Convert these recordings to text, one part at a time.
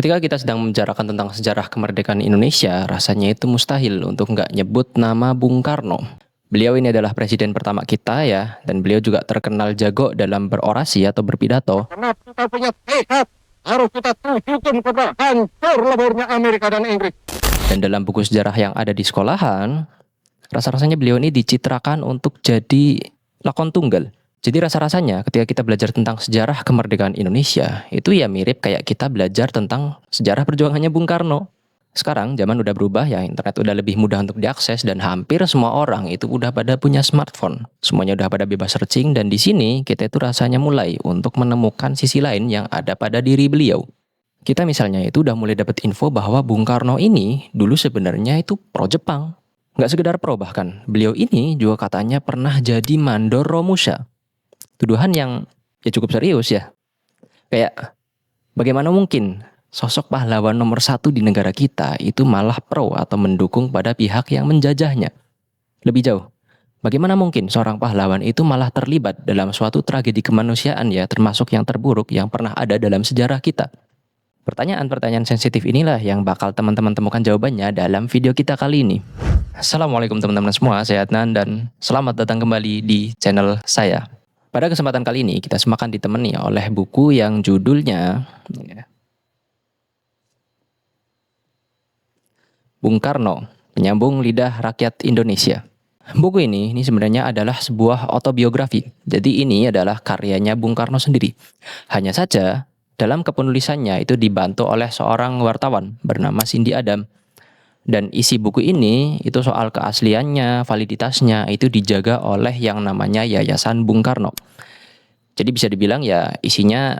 Ketika kita sedang membicarakan tentang sejarah kemerdekaan Indonesia, rasanya itu mustahil untuk nggak nyebut nama Bung Karno. Beliau ini adalah presiden pertama kita ya, dan beliau juga terkenal jago dalam berorasi atau berpidato. Karena kita punya tekad, harus kita tunjukkan kepada hancur leburnya Amerika dan Inggris. Dan dalam buku sejarah yang ada di sekolahan, rasa-rasanya beliau ini dicitrakan untuk jadi lakon tunggal. Jadi rasa-rasanya ketika kita belajar tentang sejarah kemerdekaan Indonesia, itu ya mirip kayak kita belajar tentang sejarah perjuangannya Bung Karno. Sekarang zaman udah berubah ya, internet udah lebih mudah untuk diakses dan hampir semua orang itu udah pada punya smartphone. Semuanya udah pada bebas searching dan di sini kita itu rasanya mulai untuk menemukan sisi lain yang ada pada diri beliau. Kita misalnya itu udah mulai dapat info bahwa Bung Karno ini dulu sebenarnya itu pro Jepang. Nggak sekedar pro bahkan, beliau ini juga katanya pernah jadi mandor Romusha. Tuduhan yang ya cukup serius ya. Kayak bagaimana mungkin sosok pahlawan nomor 1 di negara kita itu malah pro atau mendukung pada pihak yang menjajahnya. Lebih jauh, bagaimana mungkin seorang pahlawan itu malah terlibat dalam suatu tragedi kemanusiaan ya, termasuk yang terburuk yang pernah ada dalam sejarah kita. Pertanyaan-pertanyaan sensitif inilah yang bakal teman-teman temukan jawabannya dalam video kita kali ini. Assalamualaikum teman-teman semua, saya Adnan dan selamat datang kembali di channel saya. Pada kesempatan kali ini kita semua akan ditemani oleh buku yang judulnya Bung Karno, Penyambung Lidah Rakyat Indonesia. Buku ini sebenarnya adalah sebuah autobiografi. Jadi ini adalah karyanya Bung Karno sendiri. Hanya saja dalam kepenulisannya itu dibantu oleh seorang wartawan bernama Cindy Adam. Dan isi buku ini itu soal keasliannya, validitasnya itu dijaga oleh yang namanya Yayasan Bung Karno. Jadi bisa dibilang ya isinya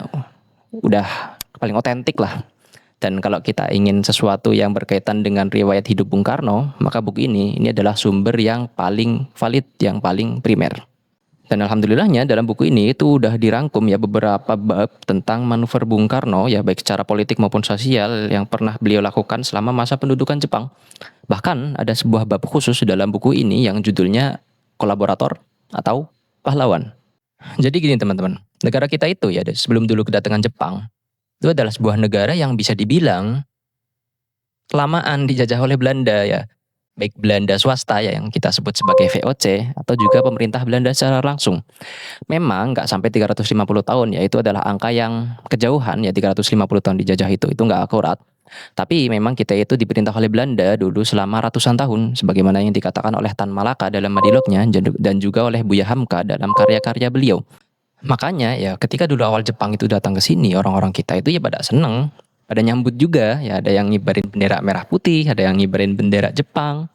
udah paling otentik lah. Dan kalau kita ingin sesuatu yang berkaitan dengan riwayat hidup Bung Karno, maka buku ini adalah sumber yang paling valid, yang paling primer. Dan alhamdulillahnya dalam buku ini itu udah dirangkum ya beberapa bab tentang manuver Bung Karno ya baik secara politik maupun sosial yang pernah beliau lakukan selama masa pendudukan Jepang. Bahkan ada sebuah bab khusus dalam buku ini yang judulnya kolaborator atau pahlawan. Jadi gini teman-teman, negara kita itu ya sebelum dulu kedatangan Jepang itu adalah sebuah negara yang bisa dibilang kelamaan dijajah oleh Belanda ya. Baik Belanda swasta ya yang kita sebut sebagai VOC atau juga pemerintah Belanda secara langsung. Memang nggak sampai 350 tahun ya, itu adalah angka yang kejauhan ya, 350 tahun dijajah itu nggak akurat. Tapi memang kita itu diperintah oleh Belanda dulu selama ratusan tahun sebagaimana yang dikatakan oleh Tan Malaka dalam Madilognya dan juga oleh Buya Hamka dalam karya-karya beliau. Makanya ya ketika dulu awal Jepang itu datang ke sini, orang-orang kita itu ya pada seneng, pada nyambut juga ya, ada yang ngibarin bendera merah putih, ada yang ngibarin bendera Jepang.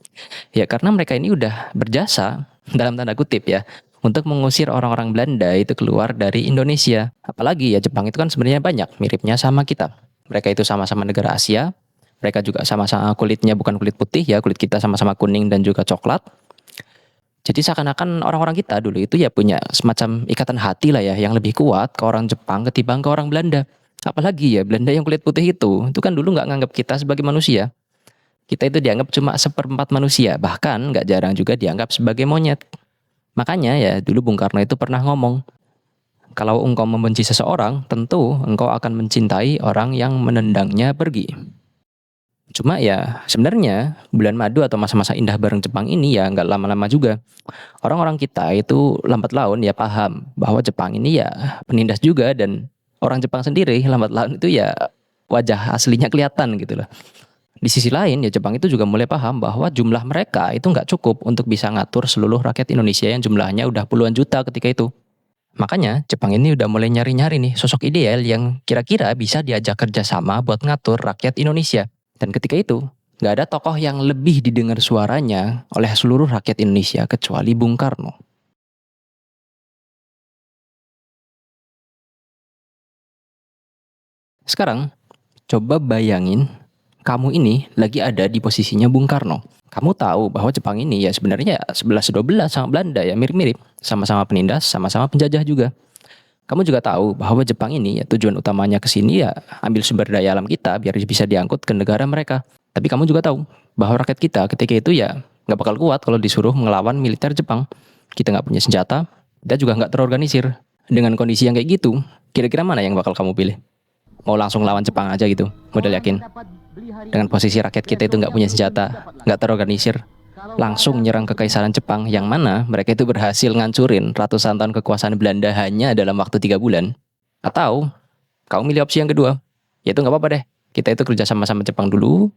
Ya karena mereka ini udah berjasa dalam tanda kutip ya untuk mengusir orang-orang Belanda itu keluar dari Indonesia. Apalagi ya Jepang itu kan sebenarnya banyak miripnya sama kita. Mereka itu sama-sama negara Asia. Mereka juga sama-sama kulitnya bukan kulit putih ya, kulit kita sama-sama kuning dan juga coklat. Jadi seakan-akan orang-orang kita dulu itu ya punya semacam ikatan hati lah ya yang lebih kuat ke orang Jepang ketimbang ke orang Belanda. Apalagi ya Belanda yang kulit putih itu kan dulu nggak nganggap kita sebagai manusia. Kita itu dianggap cuma seperempat manusia, bahkan nggak jarang juga dianggap sebagai monyet. Makanya ya dulu Bung Karno itu pernah ngomong, kalau engkau membenci seseorang, tentu engkau akan mencintai orang yang menendangnya pergi. Cuma ya sebenarnya bulan madu atau masa-masa indah bareng Jepang ini ya nggak lama-lama juga. Orang-orang kita itu lambat laun ya paham bahwa Jepang ini ya penindas juga dan orang Jepang sendiri lambat laun itu ya wajah aslinya kelihatan gitu loh. Di sisi lain ya Jepang itu juga mulai paham bahwa jumlah mereka itu nggak cukup untuk bisa ngatur seluruh rakyat Indonesia yang jumlahnya udah puluhan juta ketika itu. Makanya Jepang ini udah mulai nyari-nyari nih sosok ideal yang kira-kira bisa diajak kerjasama buat ngatur rakyat Indonesia. Dan ketika itu nggak ada tokoh yang lebih didengar suaranya oleh seluruh rakyat Indonesia kecuali Bung Karno. Sekarang coba bayangin kamu ini lagi ada di posisinya Bung Karno. Kamu tahu bahwa Jepang ini ya sebenarnya 11-12 sama Belanda ya mirip-mirip. Sama-sama penindas, sama-sama penjajah juga. Kamu juga tahu bahwa Jepang ini ya tujuan utamanya ke sini ya ambil sumber daya alam kita biar bisa diangkut ke negara mereka. Tapi kamu juga tahu bahwa rakyat kita ketika itu ya nggak bakal kuat kalau disuruh ngelawan militer Jepang. Kita nggak punya senjata, kita juga nggak terorganisir. Dengan kondisi yang kayak gitu, kira-kira mana yang bakal kamu pilih? mau langsung lawan Jepang aja gitu, modal yakin. Dengan posisi rakyat kita itu nggak punya senjata, nggak terorganisir, langsung nyerang kekaisaran Jepang yang mana mereka itu berhasil ngancurin ratusan tahun kekuasaan Belanda hanya dalam waktu 3 bulan. Atau kau milih opsi yang kedua, yaitu nggak apa-apa deh. Kita itu kerja sama-sama Jepang dulu.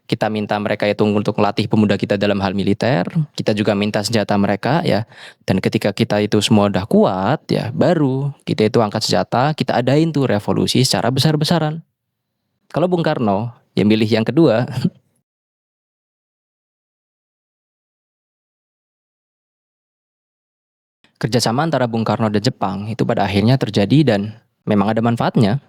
Kita minta mereka itu untuk melatih pemuda kita dalam hal militer. Kita juga minta senjata mereka ya. Dan ketika kita itu semua udah kuat ya, baru kita itu angkat senjata, kita adain tuh revolusi secara besar-besaran. Kalau Bung Karno yang milih yang kedua, kerjasama antara Bung Karno dan Jepang itu pada akhirnya terjadi dan memang ada manfaatnya.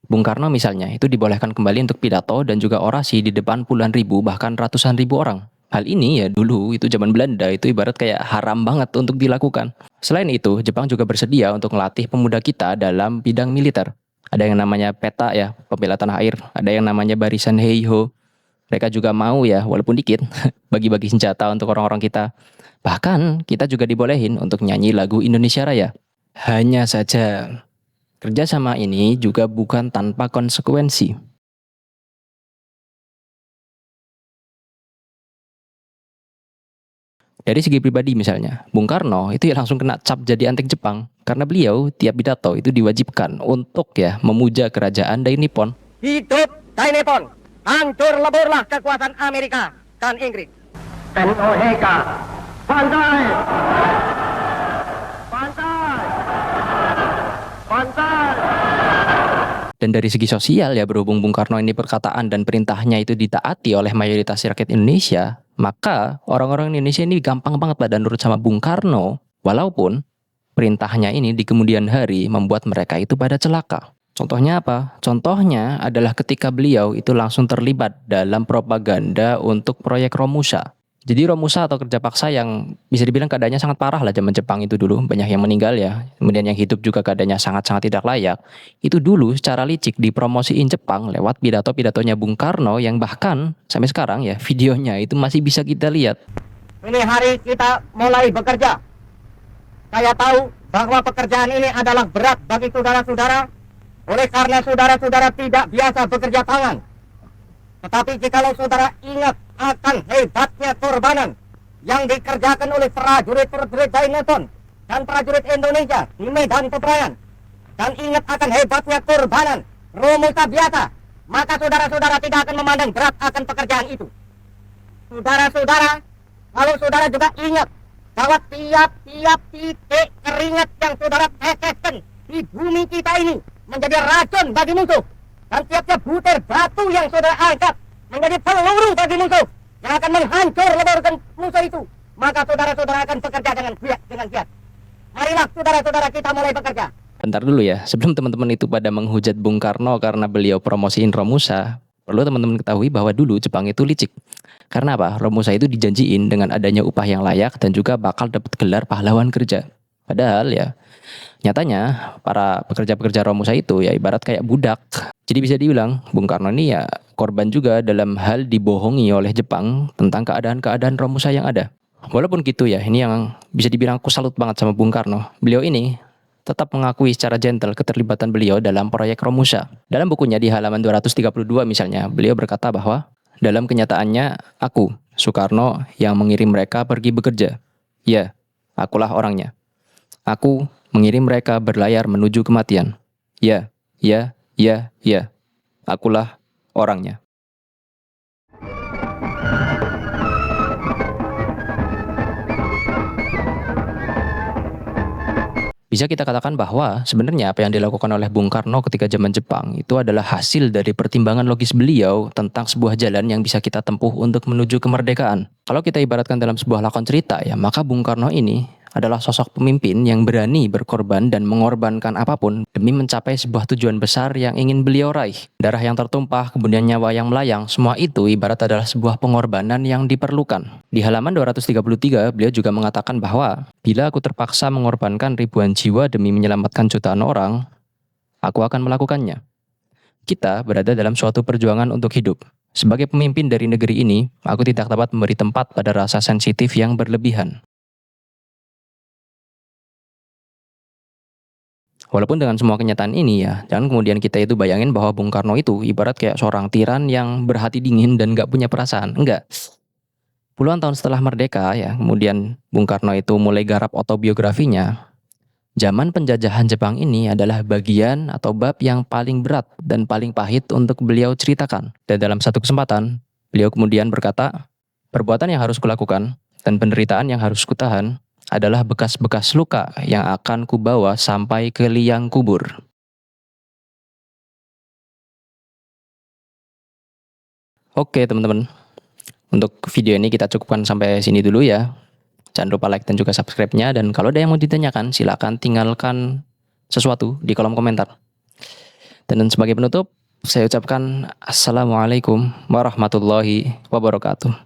Bung Karno misalnya itu dibolehkan kembali untuk pidato dan juga orasi di depan puluhan ribu bahkan ratusan ribu orang. Hal ini ya dulu itu zaman Belanda itu ibarat kayak haram banget untuk dilakukan. Selain itu, Jepang juga bersedia untuk melatih pemuda kita dalam bidang militer. Ada yang namanya PETA ya, pembela tanah air. Ada yang namanya Barisan Heiho. Mereka juga mau ya, walaupun dikit, bagi-bagi senjata untuk orang-orang kita. Bahkan kita juga dibolehin untuk nyanyi lagu Indonesia Raya. Hanya saja kerjasama ini juga bukan tanpa konsekuensi. Dari segi pribadi misalnya, Bung Karno itu ya langsung kena cap jadi antek Jepang karena beliau tiap pidato itu diwajibkan untuk ya memuja kerajaan Dai Nippon. Hidup Dai Nippon, hancur leburlah kekuasaan Amerika dan Inggris. Tennoheka, bantai, bantai, bantai. Dan dari segi sosial ya berhubung Bung Karno ini perkataan dan perintahnya itu ditaati oleh mayoritas rakyat Indonesia, maka orang-orang Indonesia ini gampang banget pada nurut sama Bung Karno, walaupun perintahnya ini di kemudian hari membuat mereka itu pada celaka. Contohnya apa? Contohnya adalah ketika beliau itu langsung terlibat dalam propaganda untuk proyek Romusa. Jadi Romusa atau kerja paksa yang bisa dibilang keadaannya sangat parah lah zaman Jepang itu dulu. Banyak yang meninggal ya. Kemudian yang hidup juga keadaannya sangat-sangat tidak layak. Itu dulu secara licik dipromosiin Jepang lewat pidato-pidatonya Bung Karno yang bahkan sampai sekarang ya videonya itu masih bisa kita lihat. Ini hari kita mulai bekerja. Saya tahu bahwa pekerjaan ini adalah berat bagi saudara-saudara. Oleh karena saudara-saudara tidak biasa bekerja tangan. Tetapi jikalau saudara ingat akan hebatnya korbanan yang dikerjakan oleh prajurit-prajurit Dai Nippon dan prajurit Indonesia di medan peperangan, dan ingat akan hebatnya korbanan Romusa biasa, maka saudara-saudara tidak akan memandang berat akan pekerjaan itu. Saudara-saudara, kalau saudara juga ingat bahwa tiap-tiap titik keringat yang saudara teteskan di bumi kita ini menjadi racun bagi musuh, dan tiap-tiap butir batu yang saudara angkat menjadi peluru bagi musuh yang akan menghancur leburkan musuh itu, maka saudara-saudara akan bekerja dengan giat. Marilah saudara-saudara kita mulai bekerja. Bentar dulu ya, sebelum teman-teman itu pada menghujat Bung Karno karena beliau promosiin Romusa, perlu teman-teman ketahui bahwa dulu Jepang itu licik. Karena apa? Romusa itu dijanjiin dengan adanya upah yang layak dan juga bakal dapat gelar pahlawan kerja. Padahal ya, nyatanya para pekerja-pekerja Romusa itu ya ibarat kayak budak. Jadi bisa dibilang Bung Karno ini ya korban juga dalam hal dibohongi oleh Jepang tentang keadaan-keadaan Romusa yang ada. Walaupun gitu ya, ini yang bisa dibilang aku salut banget sama Bung Karno. Beliau ini tetap mengakui secara gentle keterlibatan beliau dalam proyek Romusa. Dalam bukunya di halaman 232 misalnya, beliau berkata bahwa dalam kenyataannya aku, Soekarno, yang mengirim mereka pergi bekerja. Ya, akulah orangnya. Aku mengirim mereka berlayar menuju kematian. Ya. Akulah orangnya. Bisa kita katakan bahwa sebenarnya apa yang dilakukan oleh Bung Karno ketika zaman Jepang itu adalah hasil dari pertimbangan logis beliau tentang sebuah jalan yang bisa kita tempuh untuk menuju kemerdekaan. Kalau kita ibaratkan dalam sebuah lakon cerita ya, maka Bung Karno ini adalah sosok pemimpin yang berani berkorban dan mengorbankan apapun demi mencapai sebuah tujuan besar yang ingin beliau raih. Darah yang tertumpah, kemudian nyawa yang melayang, semua itu ibarat adalah sebuah pengorbanan yang diperlukan. Di halaman 233, beliau juga mengatakan bahwa bila aku terpaksa mengorbankan ribuan jiwa demi menyelamatkan jutaan orang, aku akan melakukannya. Kita berada dalam suatu perjuangan untuk hidup. Sebagai pemimpin dari negeri ini, aku tidak dapat memberi tempat pada rasa sensitif yang berlebihan. Walaupun dengan semua kenyataan ini ya, jangan kemudian kita itu bayangin bahwa Bung Karno itu ibarat kayak seorang tiran yang berhati dingin dan gak punya perasaan. Enggak. Puluhan tahun setelah merdeka ya, kemudian Bung Karno itu mulai garap autobiografinya. Zaman penjajahan Jepang ini adalah bagian atau bab yang paling berat dan paling pahit untuk beliau ceritakan. Dan dalam satu kesempatan, beliau kemudian berkata, perbuatan yang harus kulakukan dan penderitaan yang harus kutahan adalah bekas-bekas luka yang akan kubawa sampai ke liang kubur. Oke teman-teman, untuk video ini kita cukupkan sampai sini dulu ya. Jangan lupa like dan juga subscribe-nya. Dan kalau ada yang mau ditanyakan, silakan tinggalkan sesuatu di kolom komentar. Dan sebagai penutup, saya ucapkan Assalamualaikum warahmatullahi wabarakatuh.